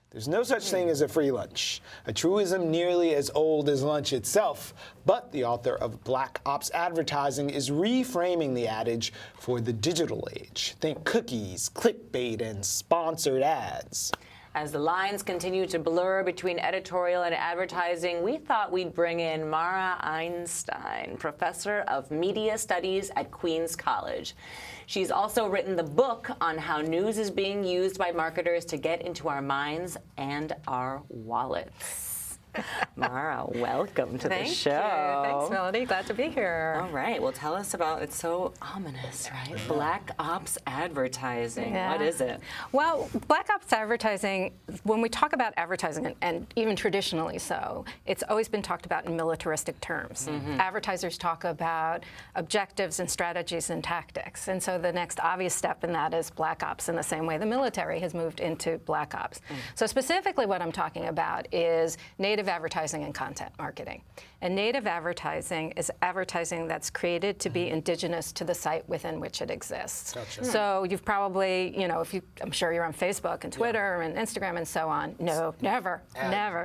There's no such thing as a free lunch, a truism nearly as old as lunch itself. But the author of Black Ops Advertising is reframing the adage for the digital age. Think cookies, clickbait, and sponsored ads. As the lines continue to blur between editorial and advertising, we thought we'd bring in Mara Einstein, professor of media studies at Queens College. She's also written the book on how news is being used by marketers to get into our minds and our wallets. Mara, welcome to the show. Thank you. Thanks, Melody. Glad to be here. All right. Well, tell us about, it's so ominous, right? Black Ops Advertising. Yeah. What is it? Well, Black Ops Advertising, when we talk about advertising, and even traditionally so, it's always been talked about in militaristic terms. Advertisers talk about objectives and strategies and tactics. And so the next obvious step in that is Black Ops, in the same way the military has moved into Black Ops. So specifically what I'm talking about is native advertising and content marketing. And native advertising is advertising that's created to be indigenous to the site within which it exists. Gotcha. So you've probably, you know, I'm sure you're on Facebook and Twitter and Instagram and so on. No, never.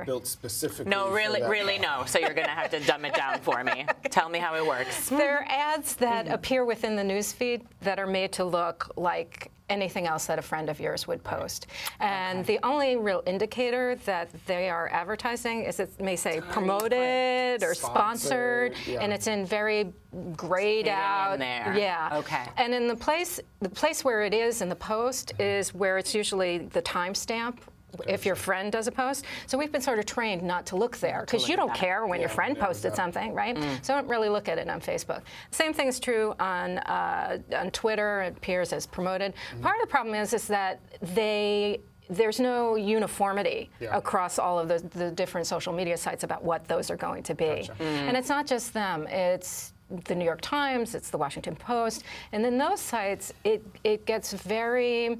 Built specifically. No, really, for that. really no. So you're going to have to dumb it down for me. Tell me how it works. There are ads that appear within the newsfeed that are made to look like anything else that a friend of yours would post. And the only real indicator that they are advertising is it may say promoted or sponsored, and it's in very grayed out. In there. Yeah. Okay. And in the place where it is in the post is where it's usually the timestamp. If your friend does a post. So we've been sort of trained not to look there because you don't care when your friend posted something, right? So don't really look at it on Facebook. Same thing is true on Twitter. It appears as promoted. Part of the problem is that there's no uniformity across all of the different social media sites about what those are going to be. And it's not just them. It's the New York Times, it's the Washington Post, and then those sites, it gets very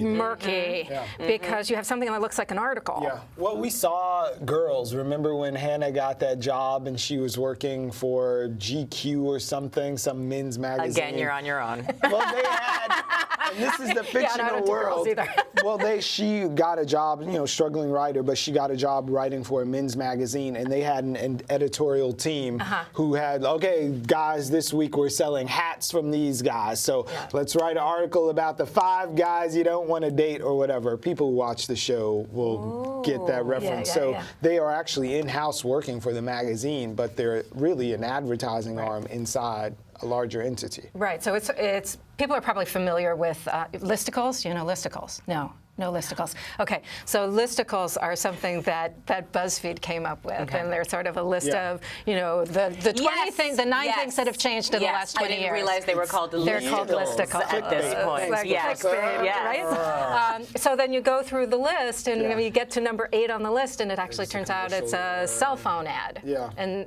murky because you have something that looks like an article. Yeah. Well, we saw girls. Remember when Hannah got that job and she was working for GQ or something, some men's magazine? Again, you're on your own. Well, they had, and this is the fictional world. Well, she got a job, you know, struggling writer, but she got a job writing for a men's magazine, and they had an editorial team who had, okay, guys, this week we're selling hats from these guys, so let's write an article about the 5 guys you don't want to date or whatever. People who watch the show will get that reference. So they are actually in-house working for the magazine, but they're really an advertising arm inside a larger entity. Right. So it's people are probably familiar with listicles. You know listicles? No listicles. Okay, so listicles are something that BuzzFeed came up with, and they're sort of a list of, you know, the 20 things, the 9 things that have changed in the last 20 years. I didn't realize they were called listicles. They're called listicles at this point. Like clickbait, right? So then you go through the list, and you get to number 8 on the list, and it actually turns out it's a cell phone ad. And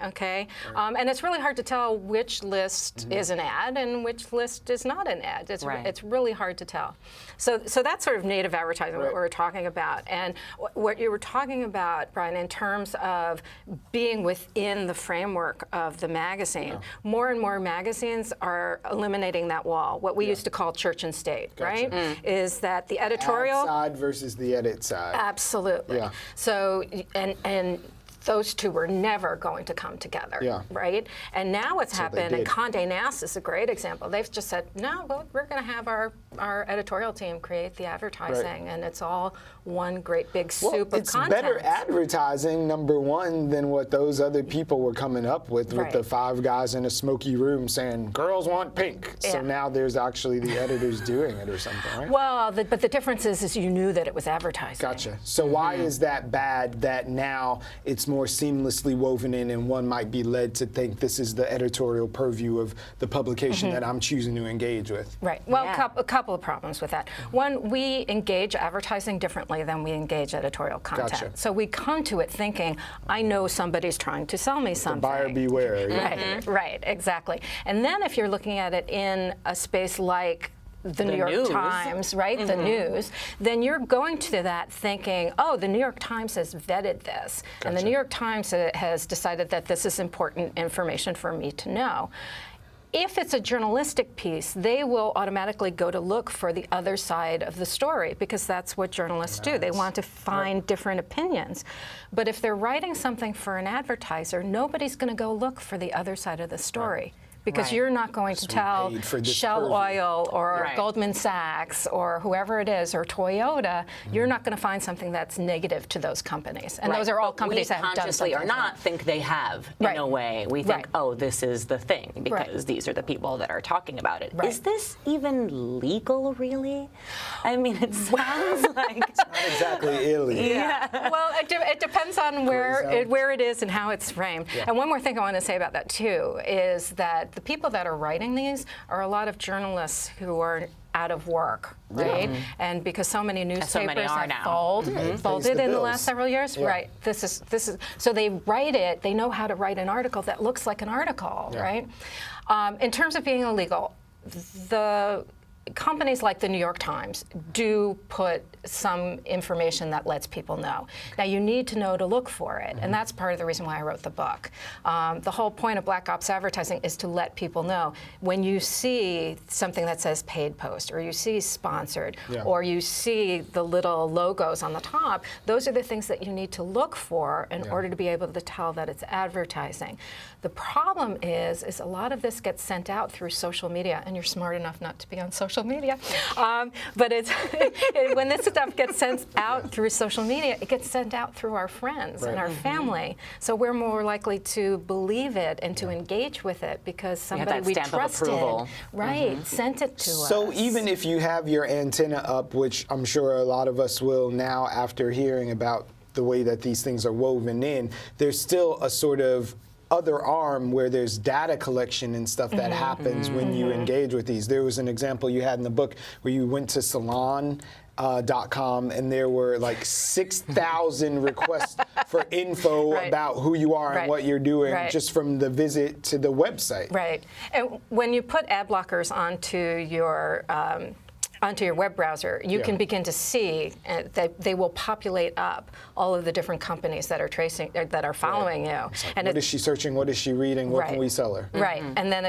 okay. And it's really hard to tell which list is an ad and which list is not an ad. It's really hard to tell. So that's sort of native advertising, what we're talking about. And what you were talking about, Brian, in terms of being within the framework of the magazine, more and more magazines are eliminating that wall, what we used to call church and state, right? Is that the editorial ad side versus the edit side. Absolutely. So, and those two were never going to come together, right? And now what's happened, and Condé Nast is a great example. They've just said, no, well, we're going to have our editorial team create the advertising, and it's all one great big soup of content. It's better advertising, number one, than what those other people were coming up with the 5 guys in a smoky room saying, girls want pink. So now there's actually the editors doing it or something, right? Well, but the difference is you knew that it was advertising. Gotcha. So why is that bad that now it's more seamlessly woven in and one might be led to think this is the editorial purview of the publication that I'm choosing to engage with? Right. Well, a couple of problems with that. One, we engage advertising differently than we engage editorial content. Gotcha. So we come to it thinking, I know somebody's trying to sell me something. The buyer beware. Right, exactly. And then if you're looking at it in a space like the New York Times, right, the news, then you're going to that thinking, oh, the New York Times has vetted this, and the New York Times has decided that this is important information for me to know. if it's a journalistic piece, they will automatically go to look for the other side of the story, because that's what journalists do. They want to find different opinions. But if they're writing something for an advertiser, nobody's going to go look for the other side of the story. Because you're not going to tell Shell Oil or Goldman Sachs or whoever it is or Toyota, you're not going to find something that's negative to those companies. And those are all companies that have done something. We consciously or not think they have in a way. We think, oh, this is the thing because these are the people that are talking about it. Is this even legal, really? I mean, it sounds like it's not exactly illegal. Well, it depends on where it is and how it's framed. And one more thing I want to say about that too is that the people that are writing these are a lot of journalists who are out of work, right? And because so many newspapers have folded in the last several years, this is so they write it. They know how to write an article that looks like an article, right? In terms of being illegal, the companies like the New York Times do put some information that lets people know. Now, you need to know to look for it, and that's part of the reason why I wrote the book. The whole point of Black Ops advertising is to let people know when you see something that says paid post, or you see sponsored, or you see the little logos on the top, those are the things that you need to look for in order to be able to tell that it's advertising. The problem is a lot of this gets sent out through social media, and you're smart enough not to be on social media. But it's when this stuff gets sent out through social media, it gets sent out through our friends and our family. So we're more likely to believe it and to engage with it because somebody we trusted, sent it to us. So even if you have your antenna up, which I'm sure a lot of us will now after hearing about the way that these things are woven in, there's still a sort of other arm where there's data collection and stuff that happens when you engage with these. There was an example you had in the book where you went to salon.com and there were like 6,000 requests for info about who you are and what you're doing just from the visit to the website. Right. And when you put ad blockers onto your web browser, you can begin to see that they will populate up all of the different companies that are following you. Like, and what is she searching? What is she reading? What can we sell her? Right, and then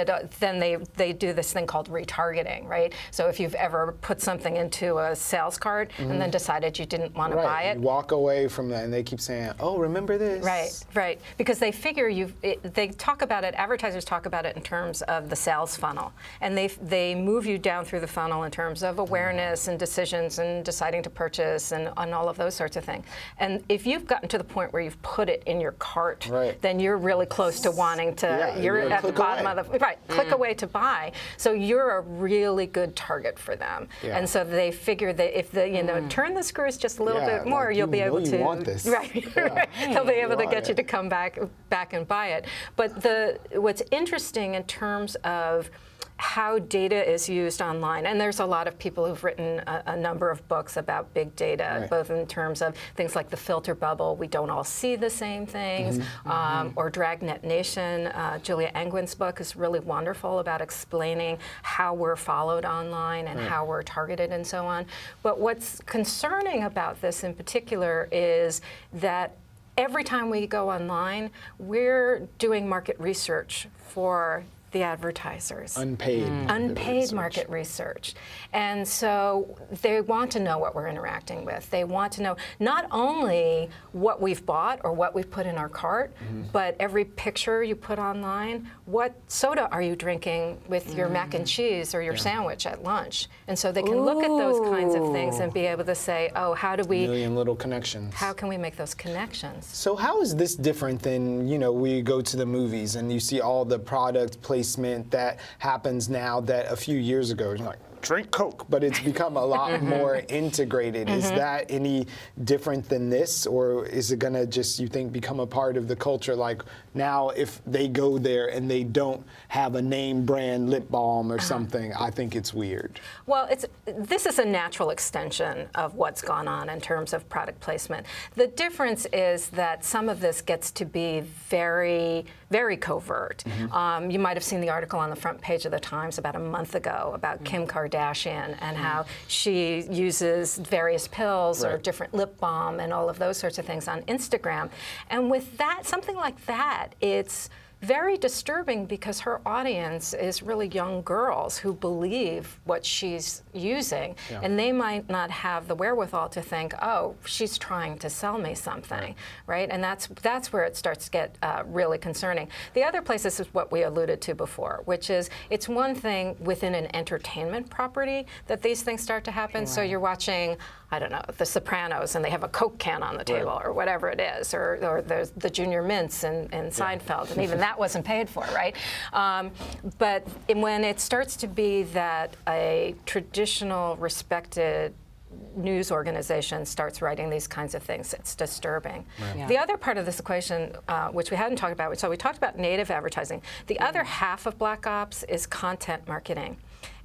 they do this thing called retargeting, right? So if you've ever put something into a sales cart and then decided you didn't want to buy it, you walk away from that, and they keep saying, "Oh, remember this?" Right, because they figure they talk about it. Advertisers talk about it in terms of the sales funnel, and they move you down through the funnel in terms of awareness and decisions and deciding to purchase and all of those sorts of things. And if you've gotten to the point where you've put it in your cart, then you're really close to wanting to, you're at the bottom of the, click away to buy. So you're a really good target for them. And so they figure that if they, turn the screws just a little bit more, you'll be able to, want this. They'll be able to get you to come back and buy it. But what's interesting in terms of how data is used online. And there's a lot of people who've written a number of books about big data, both in terms of things like the filter bubble, we don't all see the same things, or Dragnet Nation. Julia Angwin's book is really wonderful about explaining how we're followed online and how we're targeted and so on. But what's concerning about this in particular is that every time we go online, we're doing market research for the advertisers. Unpaid market research. And so they want to know what we're interacting with. They want to know not only what we've bought or what we've put in our cart, but every picture you put online, what soda are you drinking with your mac and cheese or your sandwich at lunch? And so they can look at those kinds of things and be able to say, oh, how do we... A million little connections. How can we make those connections? So how is this different than, we go to the movies and you see all the product placement that happens now that a few years ago, it's like, drink Coke, but it's become a lot more integrated. Is that any different than this, or is it gonna just, you think, become a part of the culture? Like now, if they go there and they don't have a name brand lip balm or something, I think it's weird. Well, this is a natural extension of what's gone on in terms of product placement. The difference is that some of this gets to be very, very covert. You might have seen the article on the front page of the Times about a month ago about Kim Kardashian and how she uses various pills or different lip balm and all of those sorts of things on Instagram. And with that, something like that, it's very disturbing because her audience is really young girls who believe what she's using, and they might not have the wherewithal to think, oh, she's trying to sell me something, right? And that's where it starts to get really concerning. The other place is what we alluded to before, which is it's one thing within an entertainment property that these things start to happen. So you're watching, I don't know, The Sopranos, and they have a Coke can on the table, or whatever it is, or there's the Junior Mints in Seinfeld, and even that wasn't paid for, right? But when it starts to be that a traditional, respected news organization starts writing these kinds of things, it's disturbing. The other part of this equation, which we hadn't talked about, so we talked about native advertising. The other half of Black Ops is content marketing.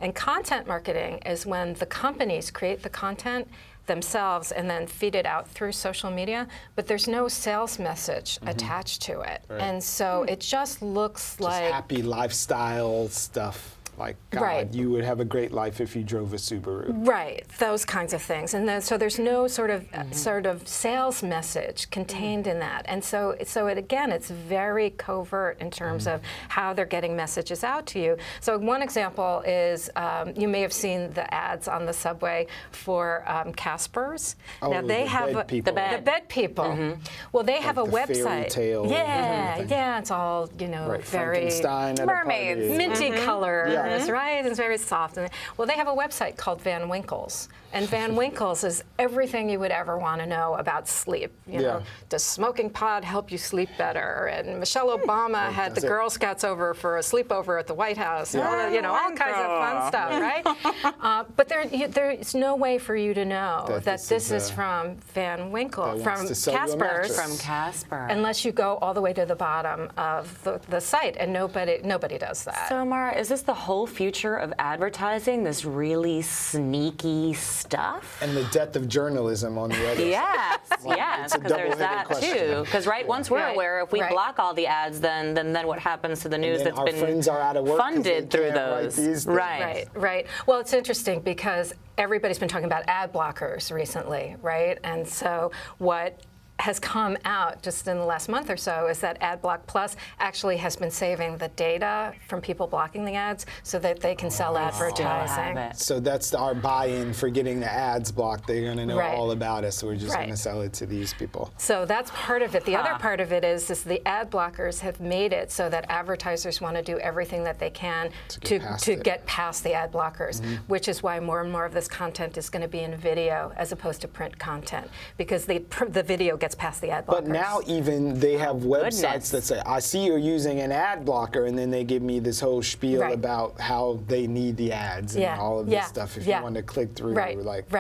And content marketing is when the companies create the content themselves and then feed it out through social media, but there's no sales message attached to it. And so it just looks like happy lifestyle stuff. Like, God, you would have a great life if you drove a Subaru. Right, those kinds of things. And then, so there's no sort of sales message contained in that. And so again, it's very covert in terms of how they're getting messages out to you. So one example is, you may have seen the ads on the subway for Casper's. Now they have the bed people. Well, they have a website. Fairy tale. Yeah, it's all, you know, very mermaids, minty color. Right? It's very soft. Well, they have a website called Van Winkle's. And Van Winkle's is everything you would ever want to know about sleep. You know, does smoking pot help you sleep better? And Michelle Obama had the Girl Scouts over for a sleepover at the White House. And all, you know, all kinds of fun stuff, right? But there's no way for you to know that this is from Van Winkle, from Casper's. From Casper. Unless you go all the way to the bottom of the site, and nobody does that. So, Mara, is this the whole future of advertising, this really sneaky stuff? And the death of journalism on the other side. Yes, because there's that too. Because once we're aware, if we block all the ads, then what happens to the news that's been friends are out of work funded through those? Right. Well, it's interesting because everybody's been talking about ad blockers recently, right? And so what has come out just in the last month or so is that AdBlock Plus actually has been saving the data from people blocking the ads so that they can sell advertising. So that's our buy-in for getting the ads blocked. They're going to know all about us, so we're just going to sell it to these people. So that's part of it. The other part of it is the ad blockers have made it so that advertisers want to do everything that they can to get past the ad blockers, which is why more and more of this content is going to be in video as opposed to print content, because the video gets past the ad blockers. But now even they have websites that say, I see you're using an ad blocker, and then they give me this whole spiel about how they need the ads and all of this stuff if you want to click through.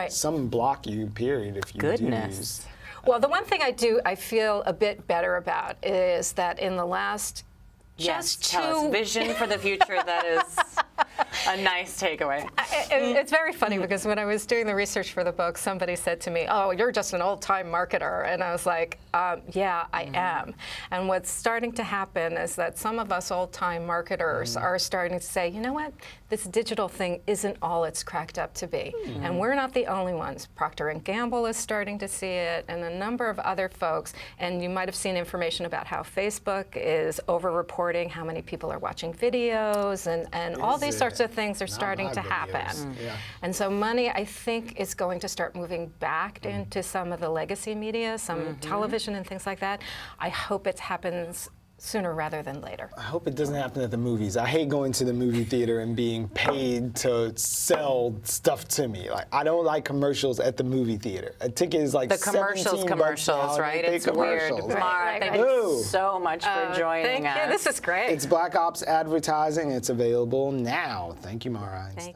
Some block you, period, if you do use. Well, the one thing I feel a bit better about is that in the last tell us vision for the future that is a nice takeaway. It's very funny because when I was doing the research for the book, somebody said to me, oh, you're just an old-time marketer. And I was like, yeah, I am. And what's starting to happen is that some of us old-time marketers are starting to say, you know what, this digital thing isn't all it's cracked up to be. And we're not the only ones. Procter & Gamble is starting to see it, and a number of other folks. And you might have seen information about how Facebook is over-reporting how many people are watching videos, and all these sorts of things are starting to happen. And so money, I think, is going to start moving back into some of the legacy media, some television and things like that. I hope it happens sooner rather than later. I hope it doesn't happen at the movies. I hate going to the movie theater and being paid to sell stuff to me. Like, I don't like commercials at the movie theater. A ticket is like the commercials, right? It's weird. Mara, thank you so much for joining us. Thank you. This is great. It's Black Ops Advertising. It's available now. Thank you, Mara Einstein.